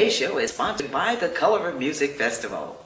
Today's show is sponsored by the Color of Music Festival.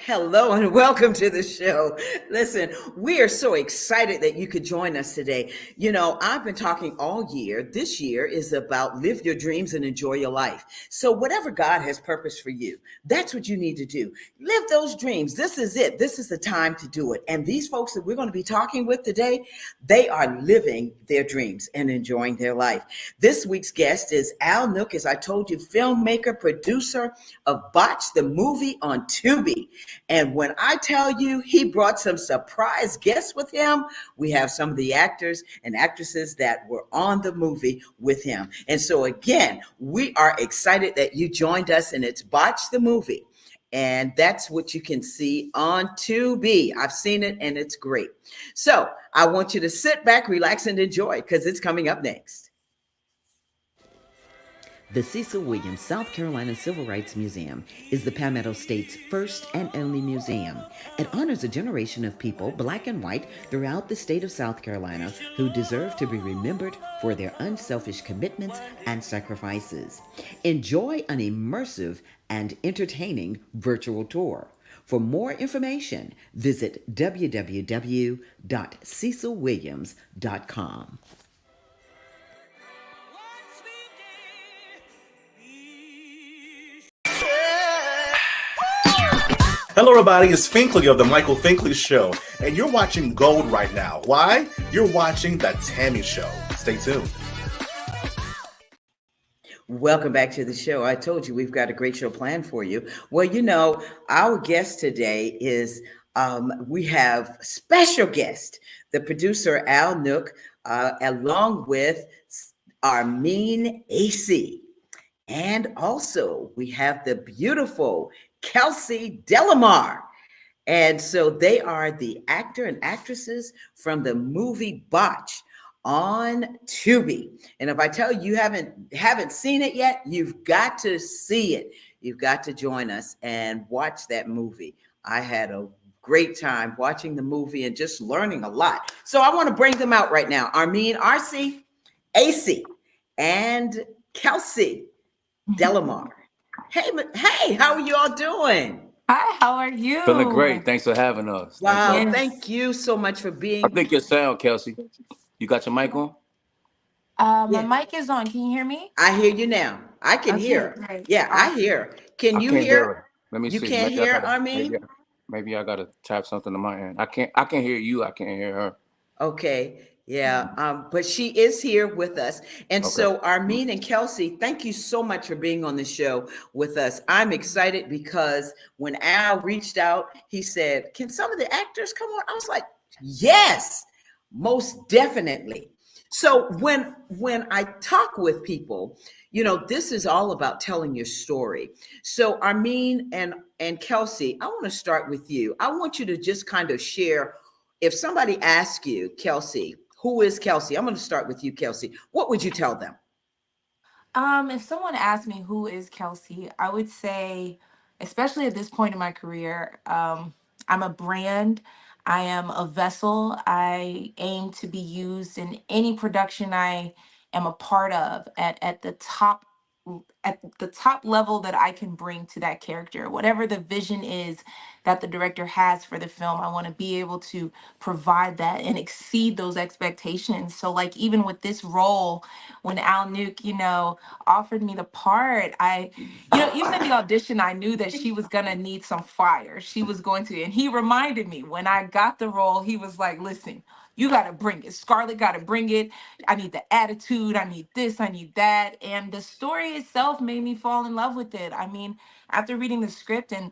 Hello, and welcome to the show. Listen, we are so excited that you could join us today. You know, I've been talking all year. This year is about live your dreams and enjoy your life. So whatever God has purpose for you, that's what you need to do. Live those dreams. This is it. This is the time to do it. And these folks that we're going to be talking with today, they are living their dreams and enjoying their life. This week's guest is Al Nuke, as I told you, filmmaker, producer of Botch the Movie on Tubi. And when I tell you he brought some surprise guests with him, we have some of the actors and actresses that were on the movie with him. And so again, we are excited that you joined us, and it's Botch the Movie. And that's what you can see on Tubi. I've seen it and it's great. So I want you to sit back, relax, and enjoy, because it's coming up next. The Cecil Williams South Carolina Civil Rights Museum is the Palmetto State's first and only museum. It honors a generation of people, black and white, throughout the state of South Carolina who deserve to be remembered for their unselfish commitments and sacrifices. Enjoy an immersive and entertaining virtual tour. For more information, visit www.cecilwilliams.com. Hello everybody, it's Finkley of The Michael Finkley Show, and you're watching Gold right now. Why? You're watching The Tammy Show. Stay tuned. Welcome back to the show. I told you we've got a great show planned for you. Well, you know, our guest today is, we have special guest, the producer Al Nuke, along with Armin AC. And also we have the beautiful Kelsey Delamar. And so they are the actor and actresses from the movie Botch on Tubi. And if I tell you haven't seen it yet, you've got to see it. You've got to join us and watch that movie. I had a great time watching the movie and just learning a lot. So I want to bring them out right now. Armin, RC, AC, and Kelsey Delamar. Hey, how are you all doing? Hi, how are you? Feeling great. Thanks for having us. Wow, thank you so much for being. I think your sound, Kelsey. You got your mic on? My mic is on. Can you hear me? I hear you now. I can hear. Great. Yeah, I hear. Can you hear? Let me see. You can't hear, Armin? Maybe I gotta tap something to my end. I can hear you. I can't hear her. Okay. Yeah, but she is here with us. And so Armin and Kelsey, thank you so much for being on the show with us. I'm excited because when Al reached out, he said, can some of the actors come on? I was like, yes, most definitely. So when I talk with people, you know, this is all about telling your story. So Armin and Kelsey, I want to start with you. I want you to just kind of share, if somebody asks you, Kelsey, who is Kelsey? I'm going to start with you, Kelsey. What would you tell them? If someone asked me who is Kelsey, I would say, especially at this point in my career, I'm a brand. I am a vessel. I aim to be used in any production I am a part of at the top level that I can bring to that character. Whatever the vision is that the director has for the film, I want to be able to provide that and exceed those expectations. So like even with this role, when Al Nuke, offered me the part, even in the audition, I knew that she was gonna need some fire. She was going to, and he reminded me when I got the role, he was like, listen, you gotta bring it. Scarlett gotta bring it. I need the attitude. I need this. I need that. And the story itself made me fall in love with it. I mean, after reading the script and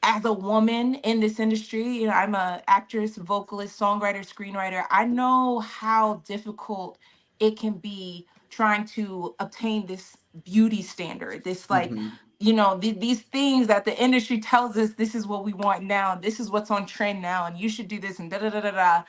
as a woman in this industry, I'm a actress, vocalist, songwriter, screenwriter. I know how difficult it can be trying to obtain this beauty standard, this like, Mhm. these things that the industry tells us this is what we want now, this is what's on trend now, and you should do this and da da da da da.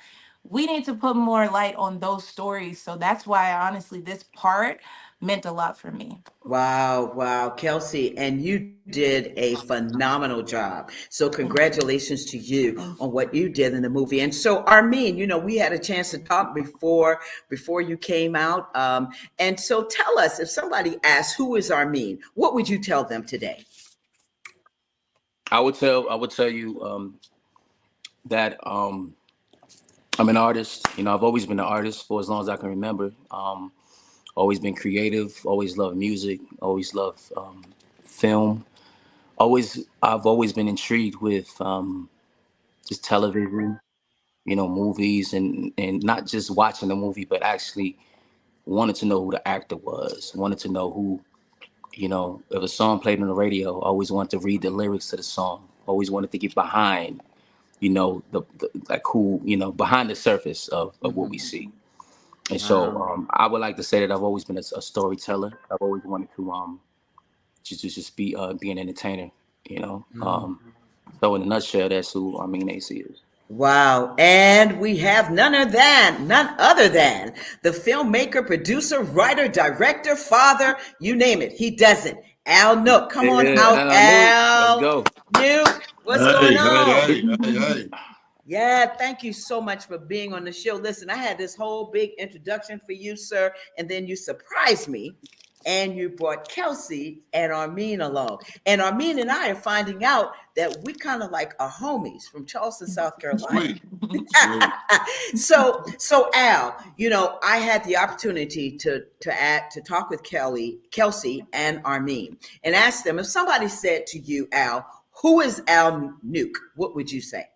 We need to put more light on those stories. So that's why honestly this part meant a lot for me. Wow, wow, Kelsey, and you did a phenomenal job. So Thank you. congratulations to you Thank on you. what you did in the movie. And so Armin, we had a chance to talk before you came out. And so tell us, if somebody asks who is Armin, what would you tell them today? I would tell you that I'm an artist. I've always been an artist for as long as I can remember. Always been creative. Always loved music. Always loved film. I've always been intrigued with just television, movies, and not just watching the movie, but actually wanted to know who the actor was. Wanted to know who, if a song played on the radio, always wanted to read the lyrics to the song. Always wanted to get behind, the like who, behind the surface of what we Mhm. see. And so Wow. I would like to say that I've always been a storyteller. I've always wanted to just be an entertainer, you know. Mhm. Um, so in a nutshell, that's who Armin AC is. Wow. And we have none other than the filmmaker, producer, writer, director, father, you name it. He does it. Al Nook. Come on Yeah, out, Nuke, let's Al. go. Nuke. What's Hey, going hey, on? hey, hey, hey. Yeah, thank you so much for being on the show. Listen, I had this whole big introduction for you, sir, and then you surprised me and you brought Kelsey and Armin along. And Armin and I are finding out that we kind of like are homies from Charleston, South Carolina. Sweet, sweet. So Al, I had the opportunity to talk with Kelsey and Armin and ask them if somebody said to you, Al, who is Al Nuke? What would you say?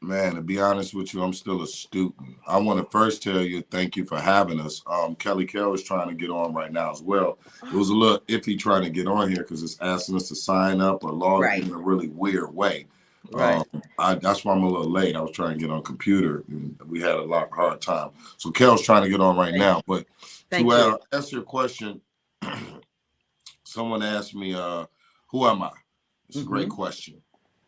Man, to be honest with you, I'm still a student. I want to first tell you thank you for having us. Kelly Kell is trying to get on right now as well. It was a little iffy trying to get on here because it's asking us to sign up or log in Right, in a really weird way. right. That's why I'm a little late. I was trying to get on computer and we had a lot hard time. So Kel's trying to get on right Thank now. you. But to Thank you. answer your question, someone asked me, who am I? It's a great Hmm. question.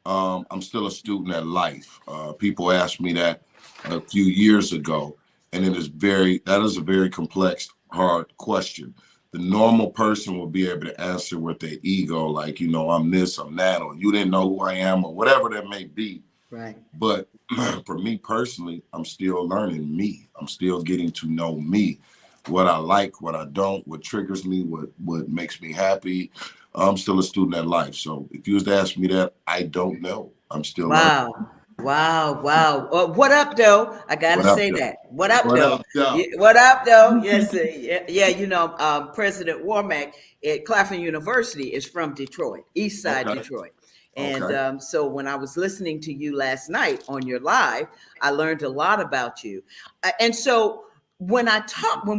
I'm still a student at life. People asked me that a few years ago, and that is a very complex, hard question. The normal person will be able to answer with their ego, like, I'm this, I'm that, or you didn't know who I am, or whatever that may be. Right. But for me personally, I'm still learning me. I'm still getting to know me, what I like, what I don't, what triggers me, what makes me happy. I'm still a student at life. So if you was to ask me that, I don't know. I'm still learning. Wow. Wow. Wow. What up, though? I got to What up, say though? that. What up, What though? up, though? What up, though? Yes. Yeah, yeah, President Warmack at Claflin University is from Detroit, East Side Okay. Detroit. And Okay. so when I was listening to you last night on your live, I learned a lot about you. And so when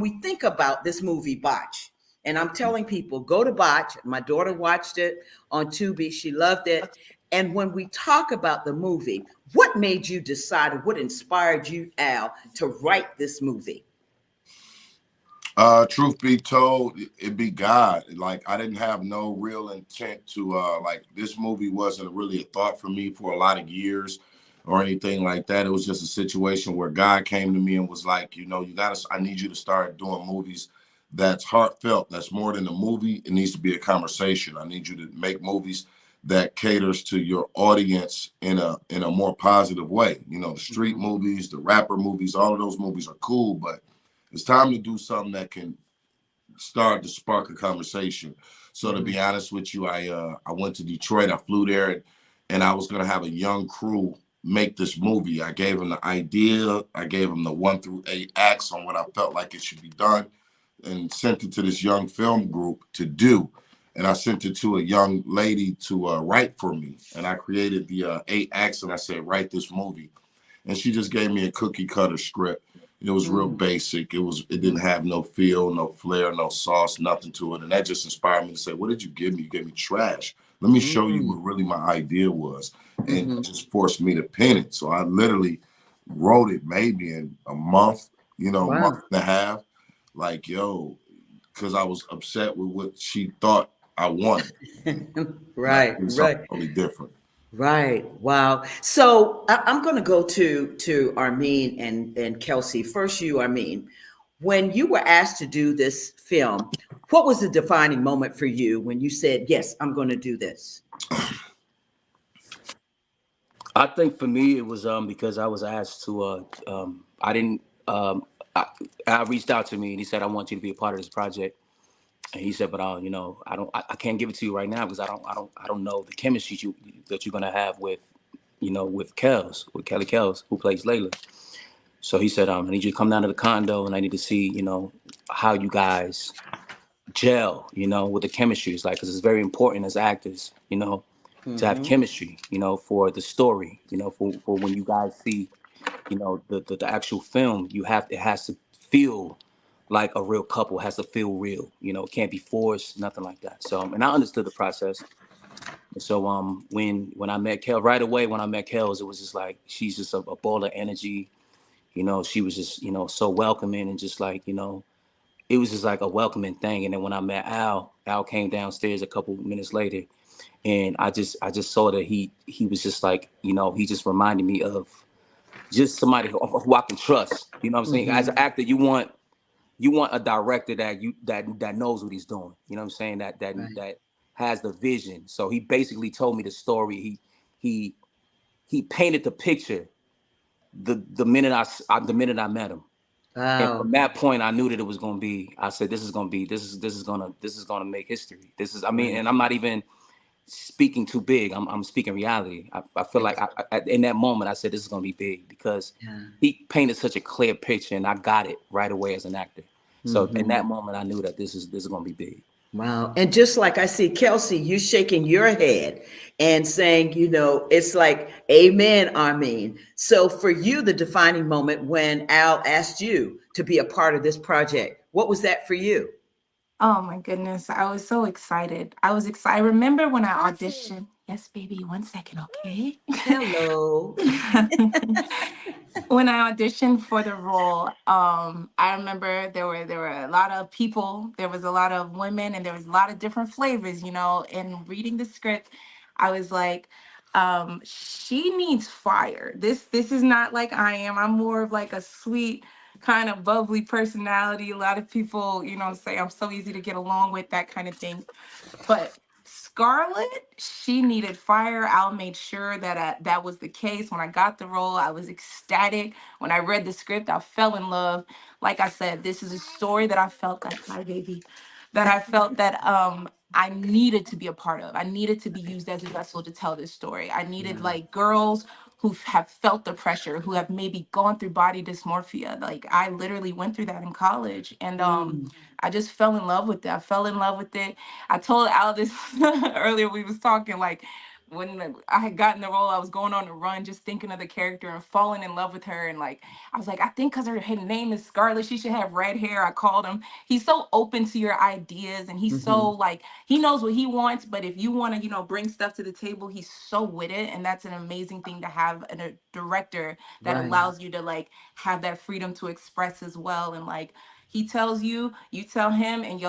we think about this movie, Botch, and I'm telling people, go to Botch. My daughter watched it on Tubi. She loved it. And when we talk about the movie, what made you decide, or what inspired you, Al, to write this movie? Truth be told, it be God. Like I didn't have no real intent to like this movie wasn't really a thought for me for a lot of years or anything like that. It was just a situation where God came to me and was like, I need you to start doing movies that's heartfelt. That's more than a movie. It needs to be a conversation. I need you to make movies that caters to your audience in a more positive way. The street Mhm. movies, the rapper movies, all of those movies are cool, but It's time to do something that can start to spark a conversation. So to be honest with you, I went to Detroit. I flew there, and I was gonna have a young crew make this movie. I gave them the idea. I gave them the 1 through 8 acts on what I felt like it should be done, and sent it to this young film group to do. And I sent it to a young lady to write for me. And I created the 8 acts, and I said, write this movie. And she just gave me a cookie cutter script. It was real basic. It didn't have no feel, no flair, no sauce, nothing to it. And that just inspired me to say, what did you give me? You gave me trash. Let me show you what really my idea was. And it just forced me to pen it. So I literally wrote it maybe in a month, month and a half. Like, yo, because I was upset with what she thought I wanted. Right, Something right. totally different. Right. Wow. So I'm going to go to Armin and Kelsey. First, you, Armin. When you were asked to do this film, what was the defining moment for you when you said, "Yes, I'm going to do this"? I think for me it was because I was asked to I didn't I, I reached out to me and he said I want you to be a part of this project. And he said, but I can't give it to you right now because I don't know the chemistry that you're gonna have with with Kelly Kells, who plays Layla. So he said, I need you to come down to the condo and I need to see, how you guys gel, with the chemistry. It's like, because it's very important as actors, to have chemistry, for the story, for when you guys see, the actual film, it has to feel like a real couple, has to feel real, it can't be forced, nothing like that. So, and I understood the process. So when I met Kel right away, when I met Kels, it was just like she's just a ball of energy. She was just so welcoming and just like it was just like a welcoming thing. And then when I met Al came downstairs a couple minutes later, and I just saw that he was just like he just reminded me of just somebody who I can trust. You know what I'm saying? As an actor, you want a director that knows what he's doing. You know what I'm saying? That has the vision. So he basically told me the story. He he painted the picture the minute the minute I met him. And Wow. from that point, I knew that it was going to be. I said, this is gonna make history. I mean, Right. and I'm not even speaking too big. I'm speaking reality. I feel like in that moment, I said this is gonna be big because Yeah. he painted such a clear picture, and I got it right away as an actor. So in Hmm. that moment, I knew that this is gonna be big. Wow. And just like I see Kelsey, you shaking your head and saying, it's like, amen, Armin. So for you, the defining moment when Al asked you to be a part of this project, what was that for you? Oh my goodness. I was so excited. I was excited. I remember when I auditioned. Yes, baby, 1 second, okay? Hello. When I auditioned for the role, I remember there were a lot of people, there was a lot of women, and there was a lot of different flavors, And reading the script, I was like, she needs fire. This is not like I am. I'm more of like a sweet, kind of bubbly personality. A lot of people, say I'm so easy to get along with, that kind of thing. But Scarlett, she needed fire. Al made sure that that was the case. When I got the role, I was ecstatic. When I read the script, I fell in love. Like I said, this is a story that I felt that, hi baby, that I felt that I needed to be a part of. I needed to be used as a vessel to tell this story. I needed like girls who have felt the pressure, who have maybe gone through body dysmorphia. Like I literally went through that in college, and I just fell in love with it. I fell in love with it. I told Al this earlier. We was talking like when I had gotten the role, I was going on a run, just thinking of the character and falling in love with her. And like I was like, I think because her name is Scarlett, she should have red hair. I called him. He's so open to your ideas, and he's so like he knows what he wants. But if you want to, bring stuff to the table, he's so with it, and that's an amazing thing to have a director that Right. allows you to like have that freedom to express as well. And like he tells you, you tell him, and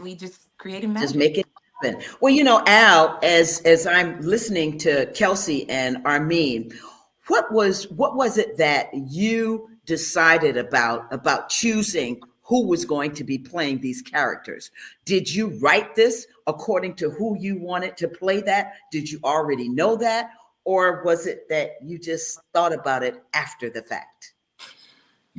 we just created Just magic. make it happen. Well, Al, as I'm listening to Kelsey and Armin, what was it that you decided about choosing who was going to be playing these characters? Did you write this according to who you wanted to play that? Did you already know that? Or was it that you just thought about it after the fact?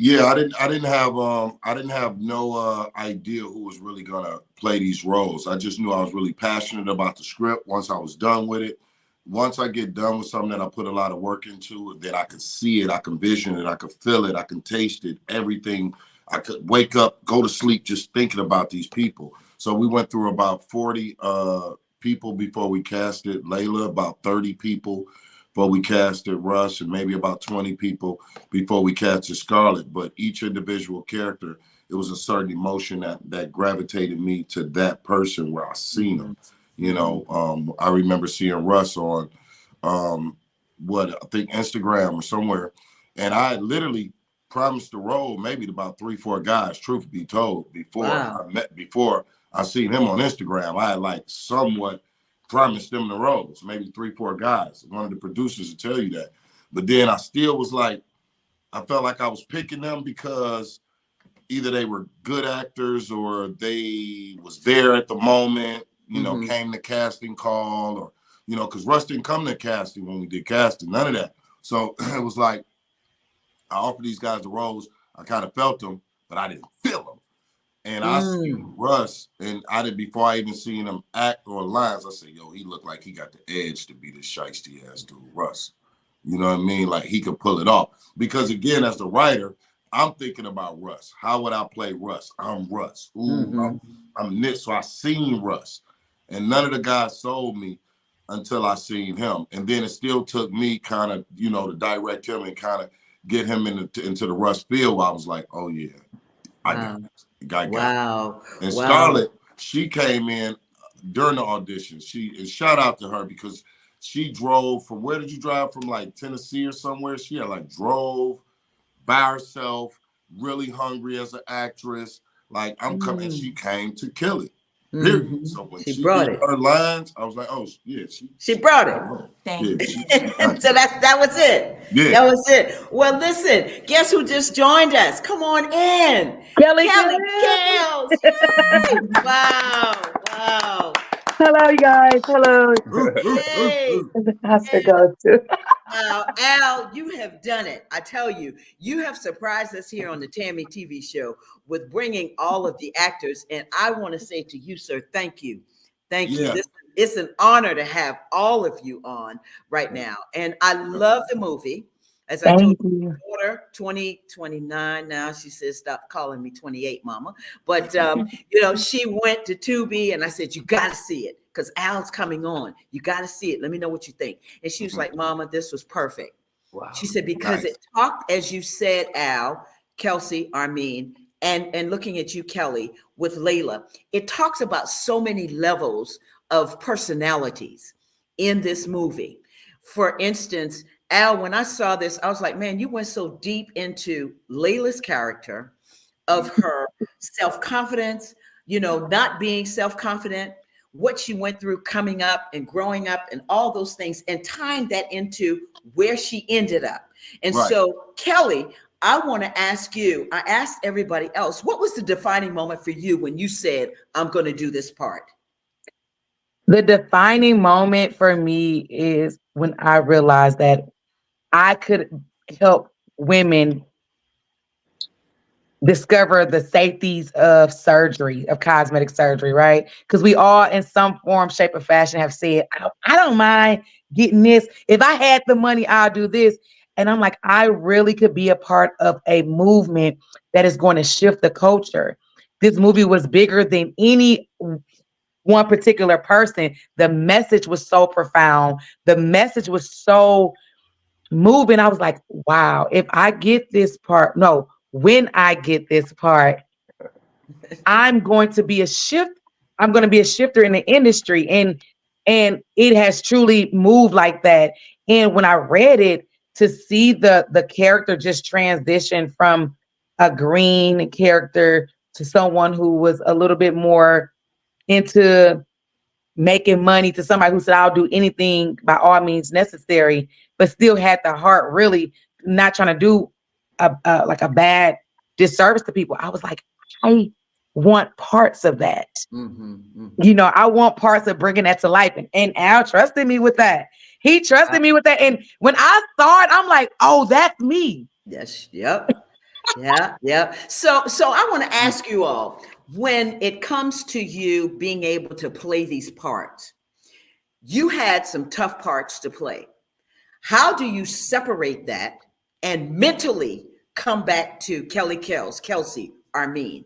Yeah, I didn't have no idea who was really gonna play these roles. I just knew I was really passionate about the script. Once I was done with it, once I get done with something that I put a lot of work into, that I could see it, I can vision it, I could feel it, I can taste it, everything. I could wake up, go to sleep, just thinking about these people. So we went through about 40 people before we casted Layla, about 30 people before we casted Russ, and maybe about 20 people before we casted Scarlett. But each individual character, it was a certain emotion that gravitated me to that person where I seen them. You know, I remember seeing Russ on what I think Instagram or somewhere, and I literally promised the role maybe to about 3-4 guys, truth be told, before I seen him on Instagram. I had like somewhat promised them the roles, maybe 3-4 guys. One of the producers will tell you that. But then I still was like, I felt like I was picking them because either they were good actors or they was there at the moment, you know, came to casting call, or, you know, because Russ didn't come to casting when we did casting, none of that. So it was like, I offered these guys the roles. I kind of felt them, but I didn't feel them. And I seen Russ, and I did, before I even seen him act or lines, I said, yo, he looked like he got the edge to be the shiesty ass dude, Russ. You know what I mean? Like, he could pull it off. Because again, as the writer, I'm thinking about Russ. How would I play Russ? I'm Russ. Ooh, I'm Nick. So I seen Russ. And none of the guys sold me until I seen him. And then it still took me kind of, you know, to direct him and kind of get him into the Russ field. I was like, oh yeah, I got it. The guy got it. And Scarlett, she came in during the audition. And shout out to her, because she drove from, where did you drive from, like Tennessee or somewhere? She had like drove by herself, really hungry as an actress. Like, I'm coming, and she came to kill it. Period. So when she did her lines, I was like, oh yeah, she brought it. So that was it. Yeah. That was it. Well, listen, guess who just joined us? Come on in. Kelly Kales. Yay! Wow. Hello, you guys. Hello. Hey. Has to go to. Al, you have done it. I tell you, you have surprised us here on the Tammy TV show with bringing all of the actors. And I want to say to you, sir, thank you. Thank you. It's an honor to have all of you on right now. And I love the movie. As I told you, my daughter, 29 now, she says, stop calling me 28, mama. But, you know, she went to Tubi, and I said, you got to see it, because Al's coming on. You got to see it. Let me know what you think. And she was like, mama, this was perfect. Wow. She said, because it talked, as you said, Al, Kelsey, Armin, and looking at you, Kelly, with Layla, it talks about so many levels of personalities in this movie. For instance, Al, when I saw this, I was like, man, you went so deep into Layla's character, of her self-confidence, you know, not being self-confident, what she went through coming up and growing up and all those things, and tying that into where she ended up. And so, Kelly, I want to ask you, I asked everybody else, what was the defining moment for you when you said, I'm going to do this part? The defining moment for me is when I realized that I could help women discover the safeties of surgery, of cosmetic surgery, right? Because we all, in some form, shape, or fashion, have said, I don't mind getting this. If I had the money, I'll do this. And I'm like, I really could be a part of a movement that is going to shift the culture. This movie was bigger than any one particular person. The message was so profound. The message was so moving. I was like, wow, if I get this part, when I get this part, I'm going to be a shift. I'm going to be a shifter in the industry. And it has truly moved like that. And when I read it, to see the character just transition from a green character to someone who was a little bit more into making money, to somebody who said, I'll do anything by all means necessary, but still had the heart, really not trying to do like a bad disservice to people. I was like, I want parts of that. You know, I want parts of bringing that to life. And Al trusted me with that. He trusted me with that. And when I saw it, I'm like, oh, that's me. Yes. Yep. Yeah, yeah. So I want to ask you all, when it comes to you being able to play these parts, you had some tough parts to play. How do you separate that and mentally come back to Kelsey, Armin?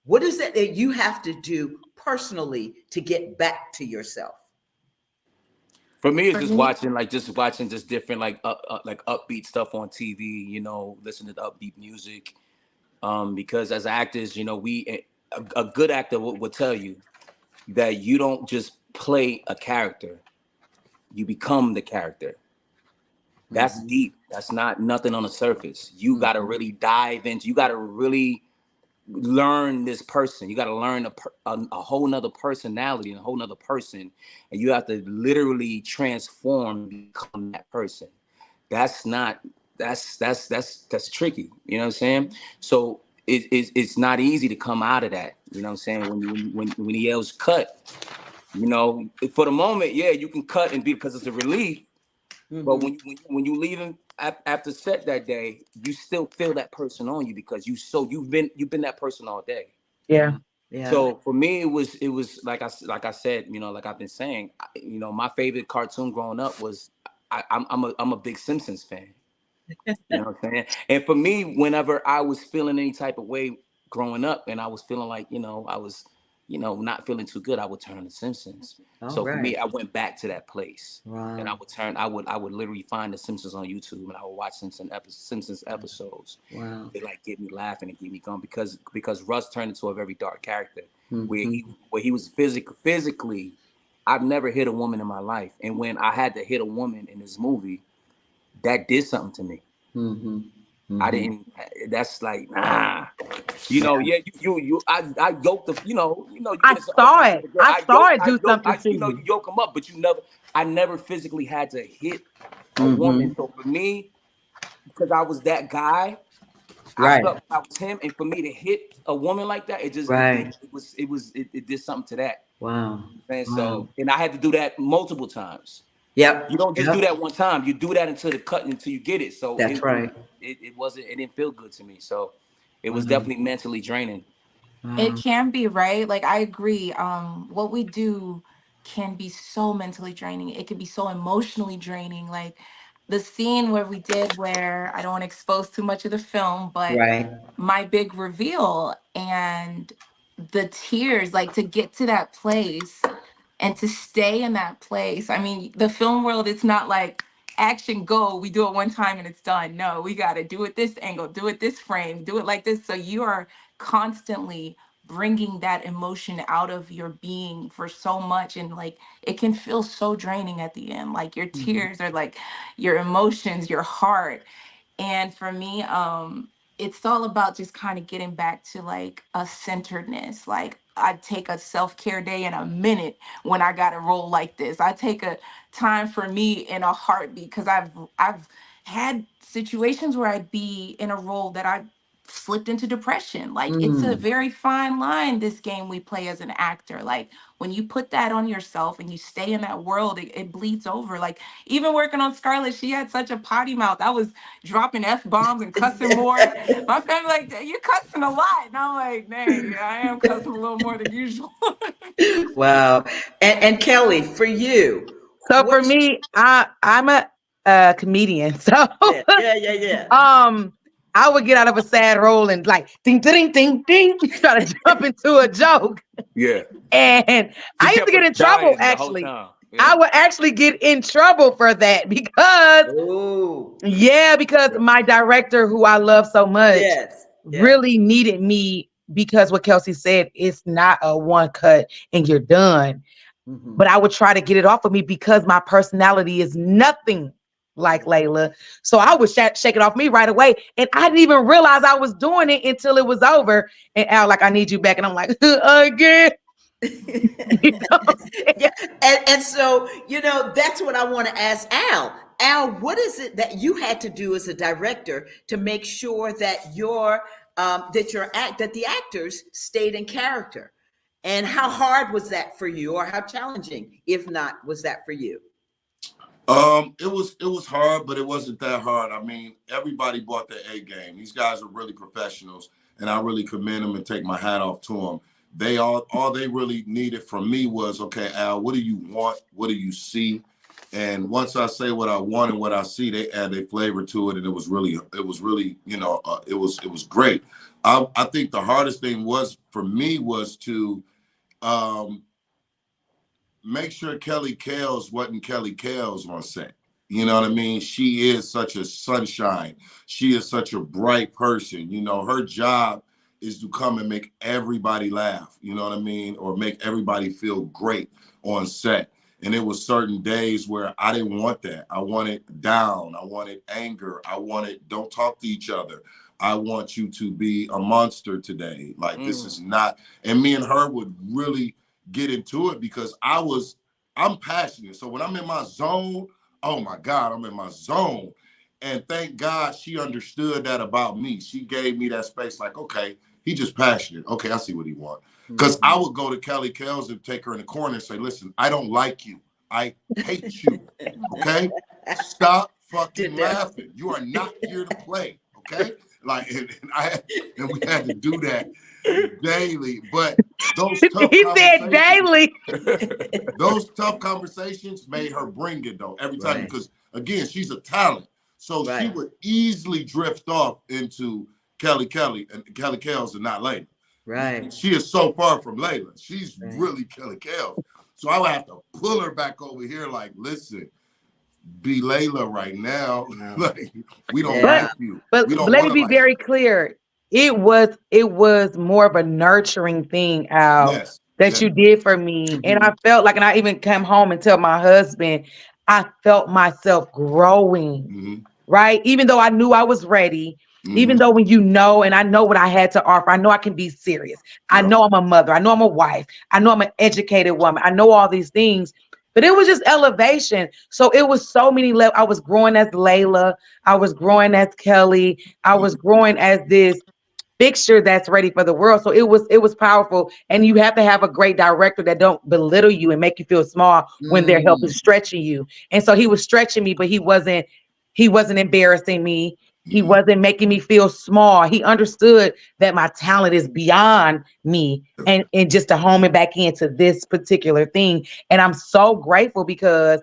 What is it that you have to do personally to get back to yourself? For me, it's For me, just watching just different like upbeat stuff on TV. You know, listening to upbeat music. Because as actors, you know, a good actor will tell you that you don't just play a character, you become the character. That's Mm-hmm. deep. That's not nothing on the surface. You got to Mm-hmm. really dive into. You got to really learn this person. You got to learn a whole nother personality and a whole nother person, and you have to literally transform and become that person. That's not. That's tricky. You know what I'm saying? So it's not easy to come out of that. You know what I'm saying? When he yells cut, you know, for the moment, yeah, you can cut and be because it's a relief. But Mm-hmm. when you leave him after set that day, you still feel that person on you because you've been that person all day. Yeah. Yeah. So for me, it was like I said, you know, like I've been saying, you know, my favorite cartoon growing up was I'm a big Simpsons fan. You know what I'm saying? And for me, whenever I was feeling any type of way growing up, and I was feeling like, you know, I was, you know, not feeling too good, I would turn on the Simpsons. All So for right. me, I went back to that place, and Wow. I would literally find the Simpsons on YouTube, and I would watch Simpsons episodes. Wow. They like get me laughing and get me going because Russ turned into a very dark character Mm-hmm. where he was physically. I've never hit a woman in my life, and when I had to hit a woman in this movie, that did something to me. Mm-hmm. I Mm-hmm. didn't. That's like nah. You know, yeah, I yoked the. You know, you I get into saw arguments with it. the girl. I saw it do something to You know, you. you yoke them up, but I never physically had to hit a woman. Mm-hmm. So for me, because I was that guy, I Right. felt I was him, and for me to hit a woman like that, Right. it did something to that. Wow. And Wow. so, and I had to do that multiple times. You Yep. don't just do Yep. that one time. You do that until the cut until you get it. So That's right. it didn't feel good to me. So it was Wow. definitely mentally draining. it Wow. can be, right? Like I agree. What we do can be so mentally draining. It can be so emotionally draining. Like the scene where I don't want to expose too much of the film, but Right. my big reveal and the tears, like to get to that place and to stay in that place. I mean, the film world, it's not like action go, we do it one time and it's done. No, we got to do it this angle, do it this frame, do it like this. So you are constantly bringing that emotion out of your being for so much, and like it can feel so draining at the end. Like your Mm-hmm. tears are like your emotions, your heart. And for me, it's all about just kind of getting back to like a centeredness. Like I take a self-care day in a minute when I got to roll like this. I take a time for me in a heartbeat because I've had situations where I'd be in a role that I slipped into depression. Like it's a Mm. very fine line, this game we play as an actor. Like when you put that on yourself and you stay in that world, it bleeds over. Like even working on Scarlett, she had such a potty mouth. I was dropping F bombs and cussing more. My family like, you're cussing a lot. And I'm like, dang, yeah, I am cussing a little more than usual. Wow. And Kelly, for you, So for what's me, I'm a comedian. So yeah, yeah, yeah, yeah. um I would get out of a sad role and like ding ding ding ding try to jump into a joke. Yeah. And She I used to kept get us in trouble dying the whole actually. time. Yeah. I would actually get in trouble for that because Oh, yeah, because Yeah. my director, who I love so much, yes. Yeah. really needed me because what Kelsey said, it's not a one cut and you're done. Mm-hmm. But I would try to get it off of me because my personality is nothing like Layla. So I would shake it off me right away. And I didn't even realize I was doing it until it was over. And Al, like, I need you back. And I'm like, again. You know what I'm saying? Yeah, and so that's what I want to ask Al. Al, what is it that you had to do as a director to make sure that that the actors stayed in character, and how hard was that for you, or how challenging, if not, was that for you? It was hard, but it wasn't that hard. I mean, everybody bought their A game. These guys are really professionals, and I really commend them and take my hat off to them. They all they really needed from me was, okay, Al, what do you want? What do you see? And once I say what I want and what I see, they add their flavor to it, and it was really, it was great. I think the hardest thing was for me was to um, make sure Kelly Kales wasn't Kelly Kales on set. You know what I mean? She is such a sunshine. She is such a bright person. You know, her job is to come and make everybody laugh, you know what I mean? Or make everybody feel great on set. And it was certain days where I didn't want that. I wanted down. I wanted anger. I wanted don't talk to each other. I want you to be a monster today. Like this is not. And me and her would really get into it because I'm passionate. So when I'm in my zone, oh my God, I'm in my zone. And thank God she understood that about me. She gave me that space like, okay, he just passionate. Okay, I see what he wants. Because I would go to Kelly Kells and take her in the corner and say, listen, I don't like you. I hate you. Okay? Stop fucking laughing. You are not here to play. Okay? Like, and we had to do that daily. But those tough He said conversations, daily. those tough conversations made her bring it though every time because again, she's a talent. So she would easily drift off into Kelly and Kelly Kells and not Layla. Right. She is so far from Layla. She's really Kelly Kells. So I would have to pull her back over here like, listen, be Layla right now. Like, we don't like you. But We don't let me want to be like very you. clear. It was more of a nurturing thing, Al, Yes. that you did for me. And I felt like, and I even came home and tell my husband, I felt myself growing, right? Even though I knew I was ready, even though when you know, and I know what I had to offer, I know I can be serious. I know I'm a mother. I know I'm a wife. I know I'm an educated woman. I know all these things. But it was just elevation. So it was so many levels. I was growing as Layla. I was growing as Kelly. I was growing as this fixture that's ready for the world. So it was powerful. And you have to have a great director that don't belittle you and make you feel small when they're helping stretching you. And so he was stretching me, but he wasn't embarrassing me. He wasn't making me feel small. He understood that my talent is beyond me and just to home it back into this particular thing. And I'm so grateful because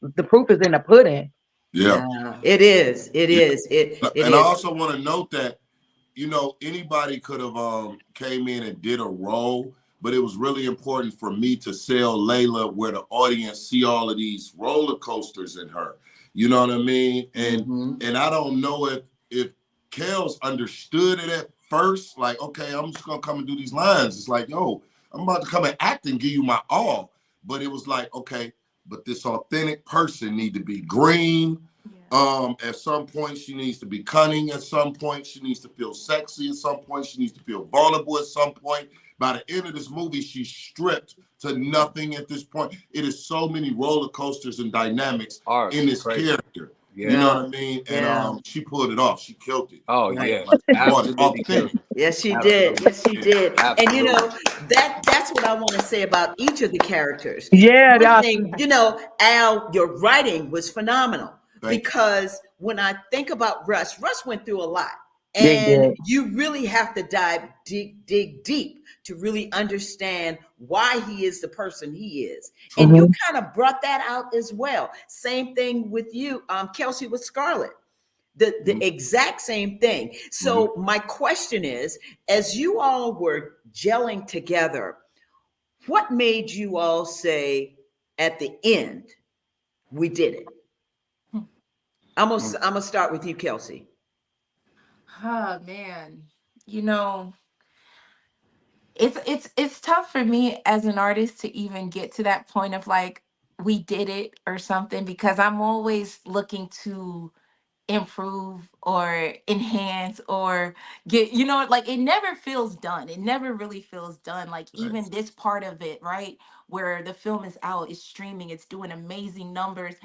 the proof is in the pudding. Yeah. It is. It Yeah. is. It And I is. also want to note that, anybody could have came in and did a role, but it was really important for me to sell Layla where the audience see all of these roller coasters in her. You know what I mean? And I don't know if Kels understood it at first, like, okay, I'm just gonna come and do these lines. It's like, yo, I'm about to come and act and give you my all. But it was like, okay, but this authentic person need to be green. At some point, she needs to be cunning. At some point, she needs to feel sexy. At some point, she needs to feel vulnerable. At some point, by the end of this movie, she's stripped to nothing at this point. It is so many roller coasters and dynamics in this character. You know what I mean? And she pulled it off. She killed it. Oh Right. yeah, Like, she brought it absolutely killed authentic. it. Yes, she did. Absolutely, Yes, she did. And absolutely. that's what I want to say about each of the characters. Yeah, One that's thing, Al, your writing was phenomenal Thank you. because when I think about Russ went through a lot. big And deal. you really have to dig deep to really understand why he is the person he is. And you kind of brought that out as well. Same thing with you, Kelsey, with Scarlett. The exact same thing. So my question is, as you all were gelling together, what made you all say at the end, we did it? I'm gonna start with you, Kelsey. Oh man, you know, it's tough for me as an artist to even get to that point of like we did it or something because I'm always looking to improve or enhance or get, like it never feels done. It never really feels done. Like Right. even this part of it, right? Where the film is out, it's streaming, it's doing amazing numbers.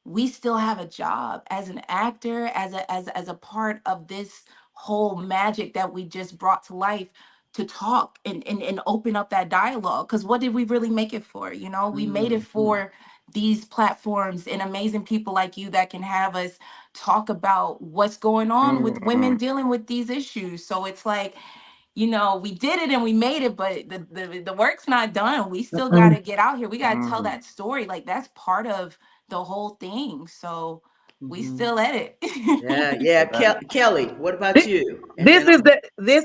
We still have a job as an actor, as a part of this whole magic that we just brought to life to talk and open up that dialogue. Because what did we really make it for? We made it for these platforms and amazing people like you that can have us talk about what's going on with women dealing with these issues. So it's like, we did it and we made it, but the work's not done. We still got Mm-mm. to get out here. We got to tell that story. Like, that's part of the whole thing. So we Mhm. still at it. Yeah, yeah. Kelly, what about Thi- you? And This then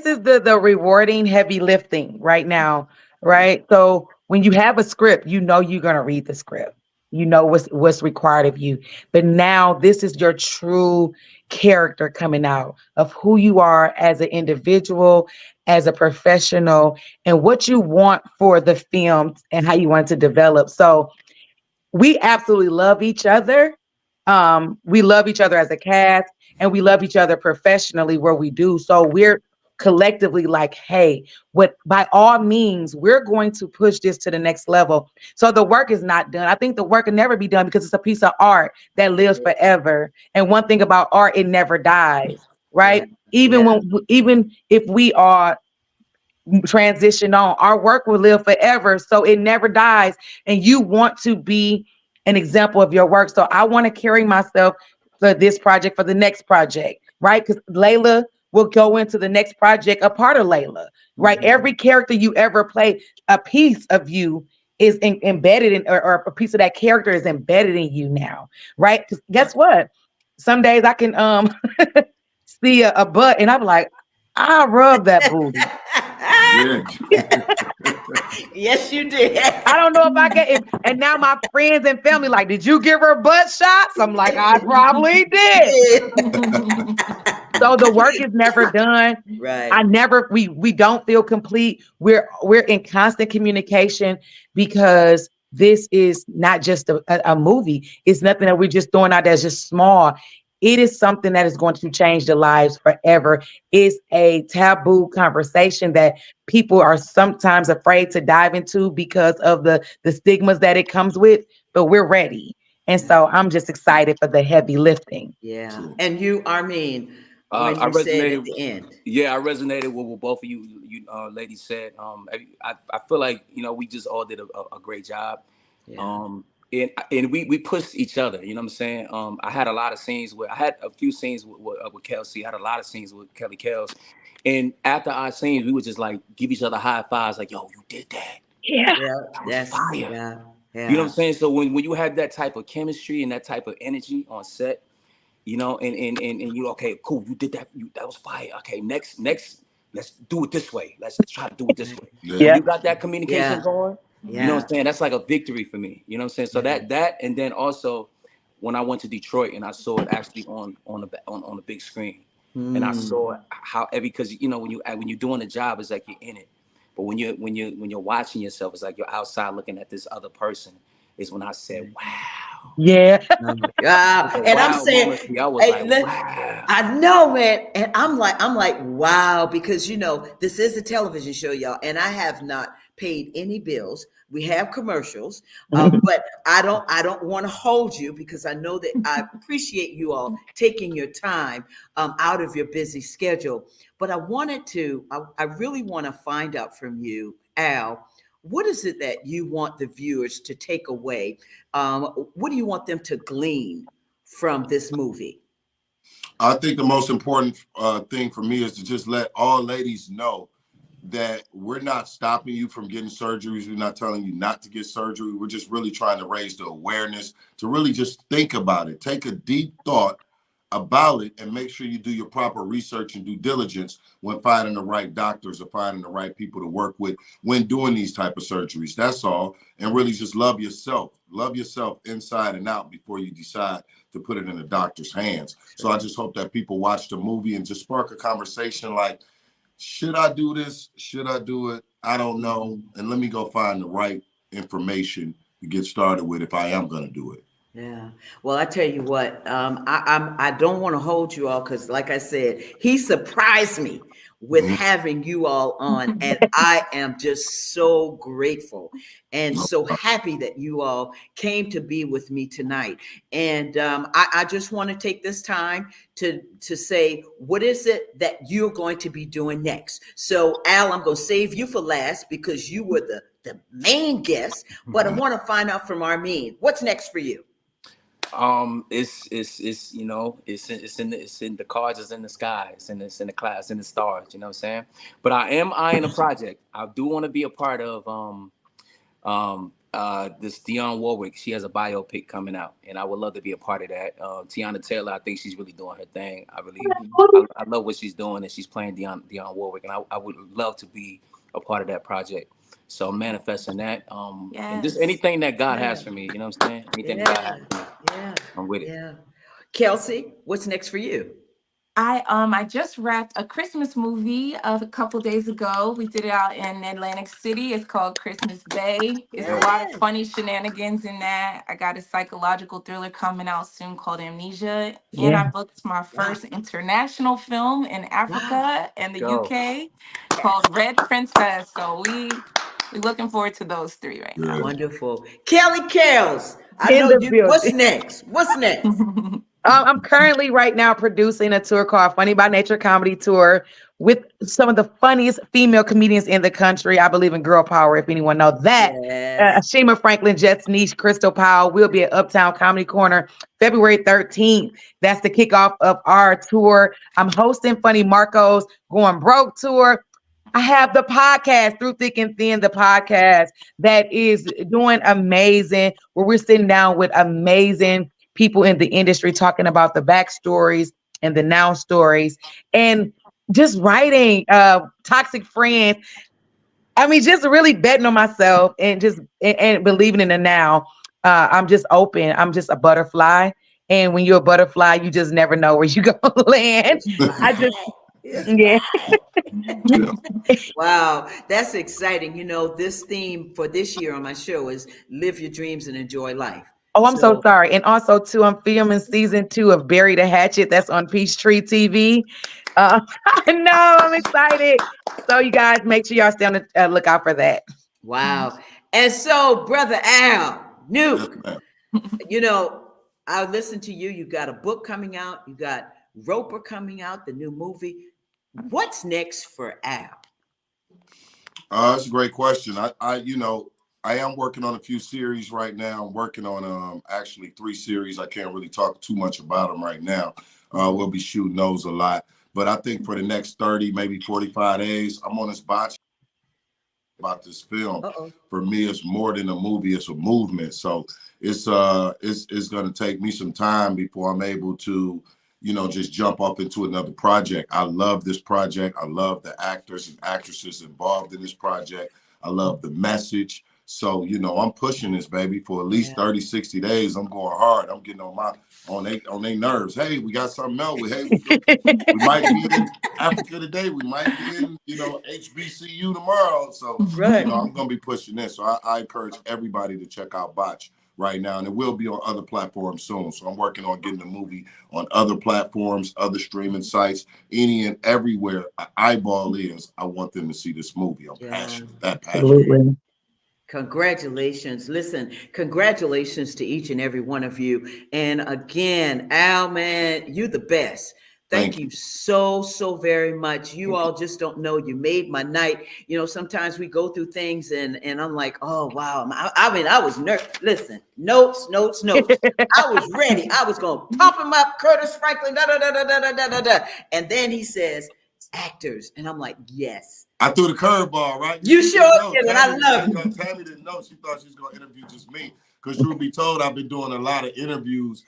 is the rewarding heavy lifting right now, right? So when you have a script, you know you're gonna read the script. You know what's required of you. But now this is your true character coming out of who you are as an individual, as a professional, and what you want for the film and how you want it to develop. So we absolutely love each other. We love each other as a cast, and we love each other professionally where we do. So we're collectively like, hey, what by all means, we're going to push this to the next level. So the work is not done. I think the work can never be done because it's a piece of art that lives forever. And one thing about art, it never dies, yeah, right? yeah, Even if we are transition on. Our work will live forever, so it never dies. And you want to be an example of your work. So I want to carry myself for this project, for the next project, right? Because Layla will go into the next project, a part of Layla, right? mhm, Every character you ever play, a piece of you is embedded in, or a piece of that character is embedded in you now, right? 'Cause guess what? Some days I can see a butt and I'm like, I rub that booty. Yeah. yes, you did. I don't know if I get it. And now my friends and family like, did you give her butt shots? I'm like, I probably did. So the work is never done. Right. I never we don't feel complete. We're in constant communication because this is not just a movie. It's nothing that we're just throwing out that's just small. It is something that is going to change the lives forever. It's a taboo conversation that people are sometimes afraid to dive into because of the stigmas that it comes with, but we're ready. And so I'm just excited for the heavy lifting. Yeah. True. And you, Armin, when I you said at resonated. the end. Yeah, I resonated with what both of you ladies said. I feel like we just all did a great job. Yeah. Um, and we pushed each other. You know what I'm saying? I had a lot of scenes with. I had a few scenes with Kelsey. I had a lot of scenes with Kelly Kels. And after our scenes, we would just like give each other high fives, like, "Yo, you did that. Yeah. Yeah. That was That's fire." yeah. You know what Yeah. I'm saying? So when you have that type of chemistry and that type of energy on set, and you okay, cool, you did that, that was fire. Okay, next, let's do it this way. Let's try to do it this way. Yeah. When Yeah. you got that communication Yeah. going, you know what Yeah. I'm saying? That's like a victory for me. You know what I'm saying? So Yeah. that and then also when I went to Detroit and I saw it actually on the big screen, and I Mm. saw how every because when you're doing the job, it's like you're in it, but when you're watching yourself, it's like you're outside looking at this other person. Is when I said, "Wow." Yeah. Yeah. The And I'm wow saying, moment for me, I was hey, like, wow. I know, man. And I'm like, wow, because this is a television show, y'all, and I have not paid any bills. We have commercials, but I don't want to hold you because I know that I appreciate you all taking your time out of your busy schedule. But I really want to find out from you, Al, what is it that you want the viewers to take away? What do you want them to glean from this movie? I think the most important thing for me is to just let all ladies know that we're not stopping you from getting surgeries. We're not telling you not to get surgery. We're just really trying to raise the awareness to really just think about it. Take a deep thought about it and make sure you do your proper research and due diligence when finding the right doctors or finding the right people to work with when doing these type of surgeries. That's all. And really just love yourself. Love yourself inside and out before you decide to put it in a doctor's hands. So I just hope that people watch the movie and just spark a conversation like, should I do this? Should I do it? I don't know. And let me go find the right information to get started with if I am going to do it. Yeah. Well, I tell you what, I don't want to hold you all because, like I said, he surprised me with having you all on. And I am just so grateful and so happy that you all came to be with me tonight. And I just want to take this time to say, what is it that you're going to be doing next? So, Al, I'm going to save you for last because you were the main guest, but I want to find out from Armin, what's next for you? It's you know it's in the cards, it's in the sky, it's in the clouds, in the stars. You know what I'm saying? But I am eyeing a project. I do want to be a part of this Dionne Warwick. She has a biopic coming out, and I would love to be a part of that. Tiana Taylor, I think she's really doing her thing. I love what she's doing, and she's playing Dionne Warwick, and I would love to be a part of that project. So I'm manifesting that. And just Yes. anything that God has for me, you know what I'm saying? Anything that God has for me, Yeah. I'm with it. Yeah. Kelsey, what's next for you? I just wrapped a Christmas movie of a couple days ago. We did it out in Atlantic City. It's called Christmas Bay. It's a lot of funny shenanigans in that. I got a psychological thriller coming out soon called Amnesia. And Yeah. I booked my first international film in Africa and the Go. UK called Red Princess. So we looking forward to those three right Yeah. Wonderful. Kelly Kales, I In know the you. building. What's next? What's next? now. I'm currently right now producing a tour called Funny by Nature Comedy Tour with some of the funniest female comedians in the country. I believe in girl power, if anyone knows that. Yes. Shima Franklin, Jets Niche, Crystal Powell will be at Uptown Comedy Corner February 13th. That's the kickoff of our tour. I'm hosting Funny Marco's Going Broke Tour. I have the podcast, Through Thick and Thin, the podcast that is doing amazing, where we're sitting down with amazing people in the industry talking about the backstories and the now stories and just writing Toxic Friends. I mean, just really betting on myself and just and believing in the now. I'm just open. I'm just a butterfly. And when you're a butterfly, you just never know where you're going to land. I just, yeah. Yeah. Wow, that's exciting. You know, this theme for this year on my show is live your dreams and enjoy life. Oh, I'm so So, sorry. And also, too, I'm filming season 2 of Bury the Hatchet. That's on Peachtree TV. I know, I'm excited. So, you guys, make sure y'all stay on the lookout for that. wow. And so, Brother Al, Yes, Nuke, ma'am. you know, I listened to you. You got a book coming out. You got Roper coming out, the new movie. What's next for Al? That's a great question. I am working on a few series right now. I'm working on actually 3 series. I can't really talk too much about them right now. We'll be shooting those a lot. But I think for the next 30, maybe 45 days, I'm on this botch about this film. Uh-oh. For me, it's more than a movie, it's a movement. So it's gonna take me some time before I'm able to, just jump up into another project. I love this project. I love the actors and actresses involved in this project. I love the message. So, I'm pushing this baby for at least 30, 60 days. I'm going hard. I'm getting on their nerves. Hey, we got something else. We might be in Africa today. We might be in, HBCU tomorrow. So, Right. I'm going to be pushing this. So I encourage everybody to check out Botch right now. And it will be on other platforms soon. So I'm working on getting the movie on other platforms, other streaming sites, any and everywhere an eyeball is. I want them to see this movie. I'm passionate, that passionate. Absolutely. Congratulations. Listen, congratulations to each and every one of you. And again, Al, man, you the best. Thank you so, so very much. You all just don't know. You made my night. Sometimes we go through things and I'm like, oh, wow. I was nervous. Listen, notes. I was ready. I was going to pump him up, Curtis Franklin, da, da, da, da, da, da, da, da. And then he says, actors. And I'm like, yes. I threw the curveball, right? You sure did, and I love it. Tammy didn't know. She thought she was going to interview just me. Because truth be told, I've been doing a lot of interviews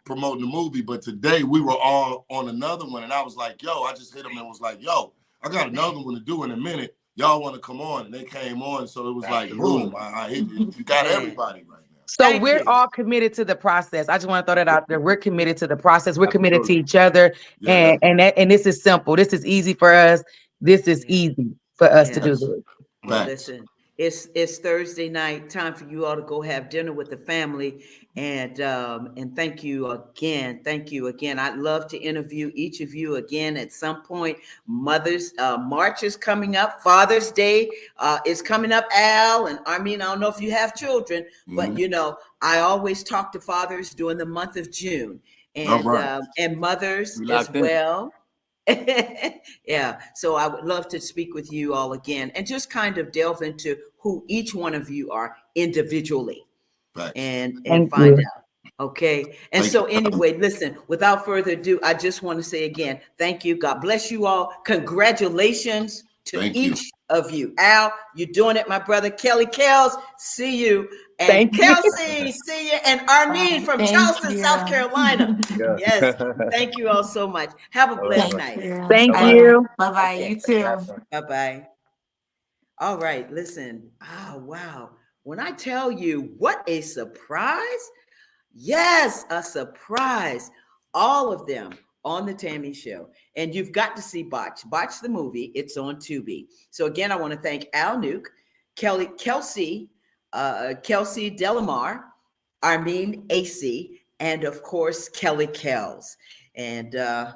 promoting the movie. But today we were all on another one. And I was like, yo, I just hit them and was like, yo, I got another one to do in a minute. Y'all want to come on? And they came on. So it was like, boom, I hit you. You got everybody right now. So we're all committed to the process. I just want to throw that out there. We're committed to the process. We're committed to each other. Yeah. And this is simple. This is easy for us. This is easy for us to do this. Well, listen, It's Thursday night. Time for you all to go have dinner with the family. And thank you again. Thank you again. I'd love to interview each of you again at some point. Mother's March is coming up. Father's Day is coming up. Al and Armin, I don't know if you have children, but you know, I always talk to fathers during the month of June, and mothers as well. Yeah, so I would love to speak with you all again and just kind of delve into who each one of you are individually. Right. And Thank find you. out. Okay. And Thank so you. anyway, listen, without further ado, I just want to say again, thank you. God bless you all. Congratulations to Thank you. each of you. Al, you're doing it, my brother. Kelly Kells, see you. And Thank you. Kelsey, see you. And Armin from Thank Charleston, you. South Carolina. Yeah. Yes. Thank you all so much. Have a blessed Thank night. you. Thank Bye-bye. you. Bye-bye. Okay. You too. Bye-bye. All right, listen. Oh, wow. When I tell you what a surprise, yes, a surprise. All of them on the Tammy Show. And you've got to see Botch the movie. It's on Tubi. So again, I want to thank Al Nuke, Kelsey Delamar, Armin AC, and of course, Kelly Kells. And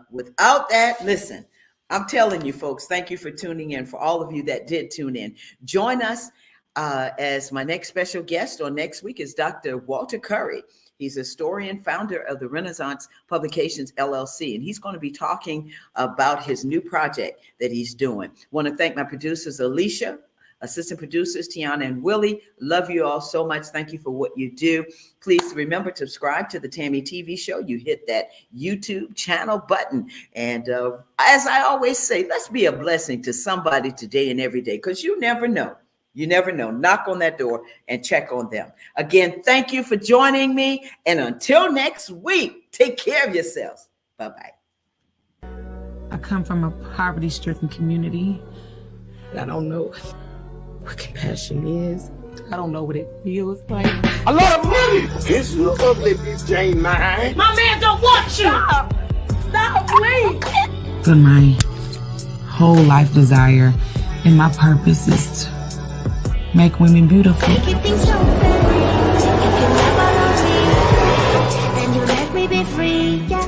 without that, listen, I'm telling you folks, thank you for tuning in. For all of you that did tune in, join us as my next special guest on next week is Dr. Walter Curry. He's a historian, founder of the Renaissance Publications, LLC, and he's going to be talking about his new project that he's doing. Want to thank my producers, Alicia, assistant producers, Tiana and Willie. Love you all so much. Thank you for what you do. Please remember to subscribe to the Tammy TV show. You hit that YouTube channel button. And as I always say, let's be a blessing to somebody today and every day, because you never know. You never know. Knock on that door and check on them. Again, thank you for joining me. And until next week, take care of yourselves. Bye-bye. I come from a poverty-stricken community. I don't know what compassion is. I don't know what it feels like. A lot of money. It's your ugly bitch ain't mine. My man don't want you. Stop, please. But my whole life desire and my purpose is to make women beautiful. Keep things so bad. You can never love me, and you let me be free. Yeah.